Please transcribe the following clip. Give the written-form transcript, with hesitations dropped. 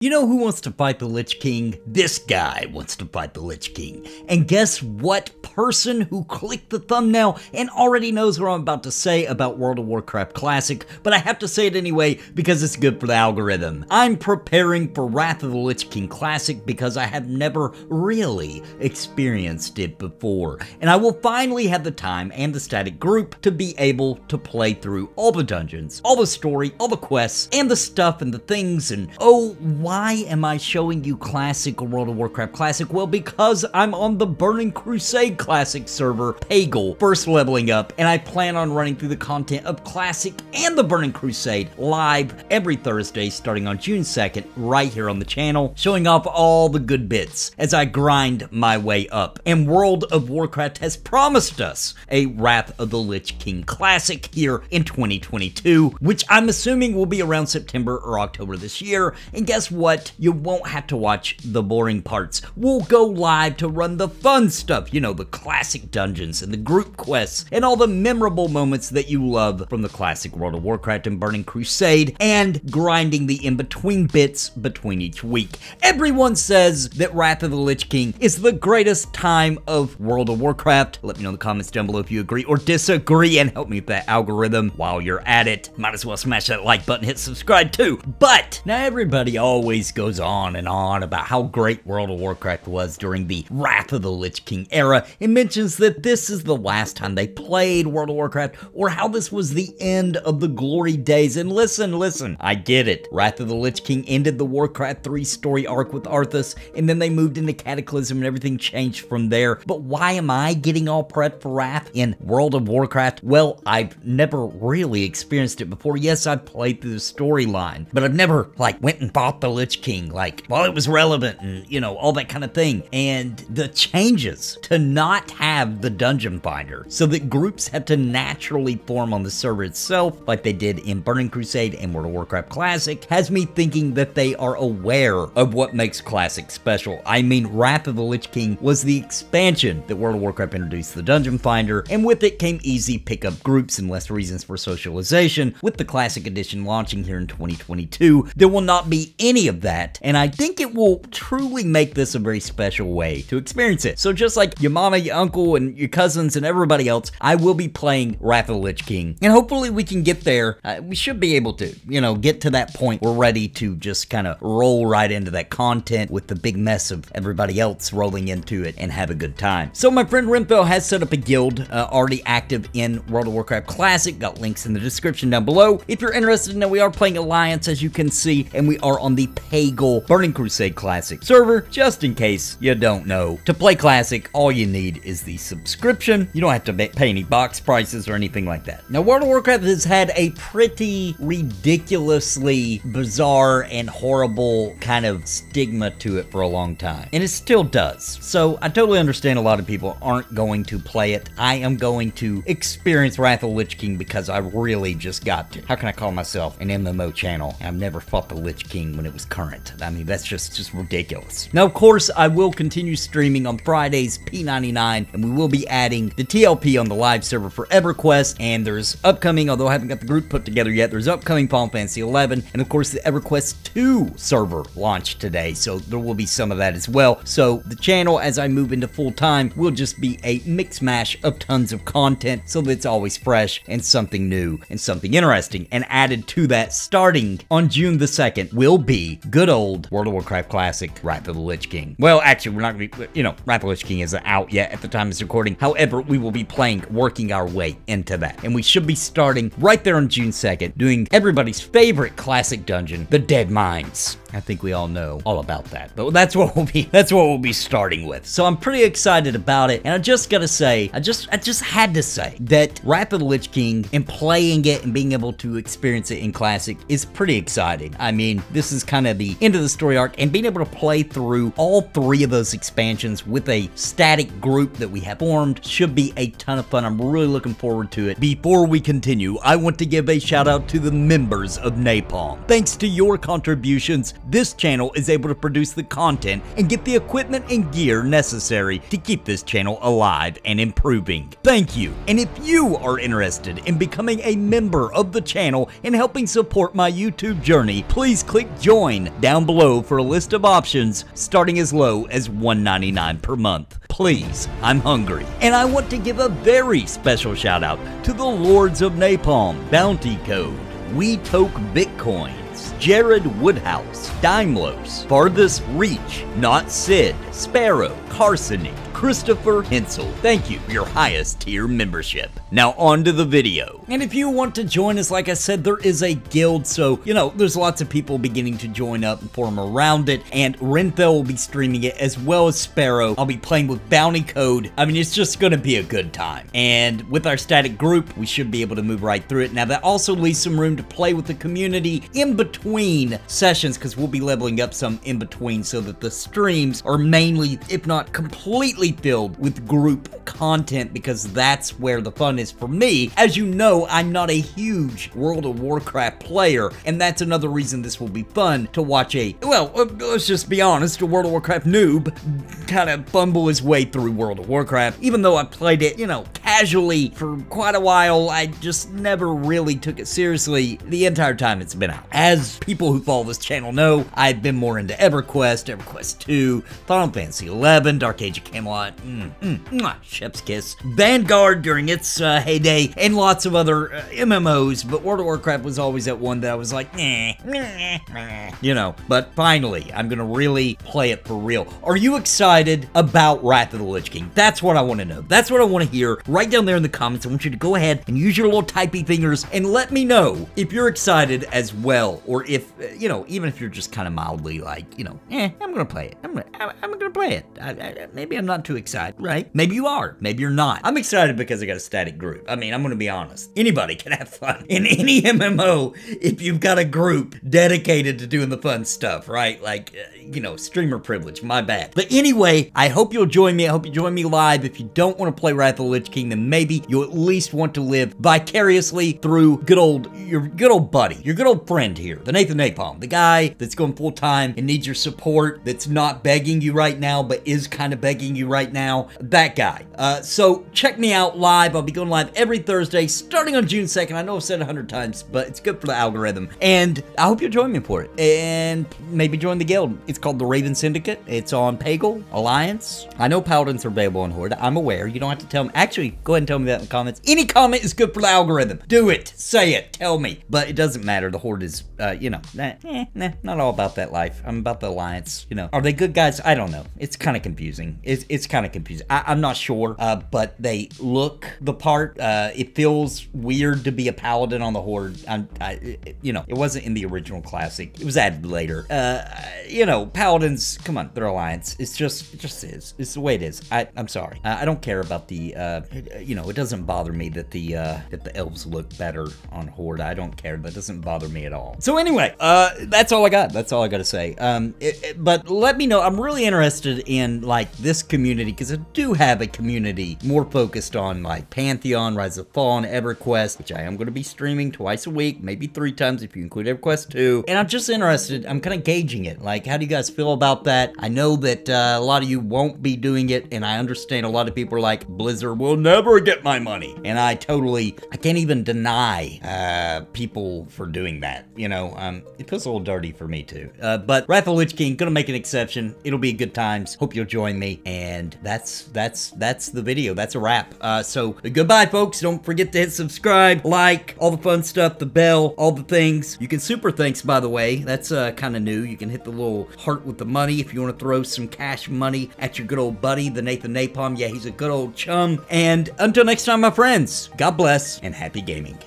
You know who wants to fight the Lich King? This guy wants to fight the Lich King. And guess what? Person who clicked the thumbnail and already knows what I'm about to say about World of Warcraft Classic, but I have to say it anyway because it's good for the algorithm. I'm preparing for Wrath of the Lich King Classic because I have never really experienced it before. And I will finally have the time and the static group to be able to play through all the dungeons, all the story, all the quests, and the stuff and the things. And oh, why am I showing you Classic or World of Warcraft Classic? Well, because I'm on the Burning Crusade Classic server, Pagle, first leveling up, and I plan on running through the content of Classic and the Burning Crusade live every Thursday starting on June 2nd, right here on the channel, showing off all the good bits as I grind my way up. And World of Warcraft has promised us a Wrath of the Lich King Classic here in 2022, which I'm assuming will be around September or October this year. And guess what? You won't have to watch the boring parts. We'll go live to run the fun stuff, you know, the classic dungeons and the group quests and all the memorable moments that you love from the classic World of Warcraft and Burning Crusade, and grinding the in-between bits between each week. Everyone says that Wrath of the Lich King is the greatest time of World of Warcraft. Let me know in the comments down below if you agree or disagree, and help me with that algorithm while you're at it. Might as well smash that like button, hit subscribe too. But now everybody always goes on and on about how great World of Warcraft was during the Wrath of the Lich King era, and mentions that this is the last time they played World of Warcraft, or how this was the end of the glory days. And listen, I get it. Wrath of the Lich King ended the Warcraft 3 story arc with Arthas, and then they moved into Cataclysm and everything changed from there. But why am I getting all prepped for Wrath in World of Warcraft? Well, I've never really experienced it before. Yes, I've played through the storyline, but I've never, like, went and fought the Lich King, like, while it was relevant and, you know, all that kind of thing. And the changes to not have the dungeon finder so that groups have to naturally form on the server itself, like they did in Burning Crusade and World of Warcraft Classic, has me thinking that they are aware of what makes Classic special. I mean, Wrath of the Lich King was the expansion that World of Warcraft introduced the dungeon finder, and with it came easy pickup groups and less reasons for socialization. With the Classic Edition launching here in 2022, there will not be any of that, and I think it will truly make this a very special way to experience it. So just like your mama, your uncle, and your cousins, and everybody else, I will be playing Wrath of the Lich King, and hopefully we can get there. We should be able to, you know, get to that point. We're ready to just kind of roll right into that content with the big mess of everybody else rolling into it and have a good time. So my friend Renfell has set up a guild already active in World of Warcraft Classic. Got links in the description down below if you're interested. Now, we are playing Alliance, as you can see, and we are on the Pagle Burning Crusade Classic server, just in case you don't know. To play Classic, all you need is the subscription. You don't have to pay any box prices or anything like that. Now, World of Warcraft has had a pretty ridiculously bizarre and horrible kind of stigma to it for a long time, and it still does. So I totally understand a lot of people aren't going to play it. I am going to experience Wrath of the Lich King because I really just got to. How can I call myself an MMO channel? I've never fought the Lich King when it was current. I mean, that's just ridiculous. Now, of course, I will continue streaming on Fridays, P99, and we will be adding the TLP on the live server for EverQuest, and there's upcoming, although I haven't got the group put together yet, there's upcoming Final Fantasy 11, and of course the EverQuest 2 server launched today, so there will be some of that as well. So the channel, as I move into full time, will just be a mix mash of tons of content, so that it's always fresh and something new and something interesting. And added to that, starting on June the 2nd, will be good old World of Warcraft Classic Wrath of the Lich King. Well, actually, we're not going to be, you know, Wrath of the Lich King isn't out yet at the time of this recording. However, we will be playing, working our way into that. And we should be starting right there on June 2nd, doing everybody's favorite classic dungeon, the Dead Mines. I think we all know all about that, but that's what we'll be starting with. So I'm pretty excited about it, and I just gotta say, I just had to say that Wrath of the Lich King and playing it and being able to experience it in Classic is pretty exciting. I mean, this is kind of the end of the story arc, and being able to play through all 3 of those expansions with a static group that we have formed should be a ton of fun. I'm really looking forward to it. Before we continue, I want to give a shout out to the members of Napalm. Thanks to your contributions, this channel is able to produce the content and get the equipment and gear necessary to keep this channel alive and improving. Thank you. And if you are interested in becoming a member of the channel and helping support my YouTube journey, please click join down below for a list of options starting as low as $1.99 per month. Please, I'm hungry. And I want to give a very special shout out to the Lords of Napalm, Bounty Code, WotLK Bitcoins, Jared Woodhouse, Daimlos, Farthest Reach, Not Sid, Sparrow, Carsonic, Christopher Hensel. Thank you for your highest tier membership. Now on to the video. And if you want to join us, like I said, there is a guild, so, you know, there's lots of people beginning to join up and form around it, and Renthel will be streaming it, as well as Sparrow. I'll be playing with Bounty Code. I mean, it's just gonna be a good time. And with our static group, we should be able to move right through it. Now, that also leaves some room to play with the community in between sessions, because we'll be leveling up some in between so that the streams are mainly, if not completely, filled with group content, because that's where the fun is for me. As you know, I'm not a huge World of Warcraft player, and that's another reason this will be fun to watch a, well, let's just be honest, a World of Warcraft noob kind of fumble his way through World of Warcraft. Even though I played it, you know, casually for quite a while, I just never really took it seriously the entire time it's been out. As people who follow this channel know, I've been more into EverQuest, EverQuest 2, Final Fantasy 11, Dark Age of Camelot, chef's kiss, Vanguard during its heyday, and lots of other MMOs, but World of Warcraft was always that one that I was like, you know. But finally, I'm gonna really play it for real. Are you excited about Wrath of the Lich King? That's what I want to know. That's what I want to hear. Right down there in the comments, I want you to go ahead and use your little typey fingers and let me know if you're excited as well, or if, you know, even if you're just kind of mildly like, you know, I'm gonna play it. I'm gonna play it. Maybe I'm not too excited, right? Maybe you are. Maybe you're not. I'm excited because I got a static group. I mean, I'm gonna be honest. Anybody can have fun in any MMO if you've got a group dedicated to doing the fun stuff, right? Like, you know, streamer privilege, my bad. But anyway, I hope you'll join me. I hope you join me live. If you don't want to play Wrath of the Lich King, then maybe you'll at least want to live vicariously through your good old buddy, your good old friend here, the Nathan Napalm, the guy that's going full time and needs your support, that's not begging you right now, but is kind of begging you right now, that guy. So check me out live. I'll be going live every Thursday starting on June 2nd. I know I've said it 100 times, but it's good for the algorithm. And I hope you'll join me for it. And maybe join the guild. It's called the Raven Syndicate. It's on Pagle, Alliance. I know Paladins are available on Horde. I'm aware. You don't have to tell me. Actually, go ahead and tell me that in the comments. Any comment is good for the algorithm. Do it. Say it. Tell me. But it doesn't matter. The Horde is, you know, not all about that life. I'm about the Alliance. You know, are they good guys? I don't know. It's kind of confusing. It's kind of confusing. I'm not sure, but they look the part. It feels weird to be a Paladin on the Horde. You know, it wasn't in the original Classic. It was added later. You know, Paladins, come on, they're Alliance. It just is. It's the way it is. I'm sorry. I don't care about the, you know, it doesn't bother me that the elves look better on Horde. I don't care. That doesn't bother me at all. So anyway, that's all I got. That's all I got to say. But let me know. I'm really interested in, like, this community, because I do have a community more focused on, like, Pantheon, Rise of Fallen, EverQuest, which I am going to be streaming twice a week, maybe 3 times if you include EverQuest 2. And I'm just interested. I'm kind of gauging it. Like, how do you guys feel about that? I know that a lot of you won't be doing it, and I understand a lot of people are like, Blizzard will never get my money. And I can't even deny people for doing that. You know, it feels a little dirty for me too. But Wrath of the Lich King, gonna make an exception. It'll be good times. Hope you'll join me. And that's the video. That's a wrap. So goodbye, folks. Don't forget to hit subscribe, like, all the fun stuff, the bell, all the things. You can super thanks, by the way. That's kind of new. You can hit the little heart with the money if you want to throw some cash money at your good old buddy, the Nathan Napalm. Yeah, he's a good old chum. And until next time, my friends, God bless and happy gaming.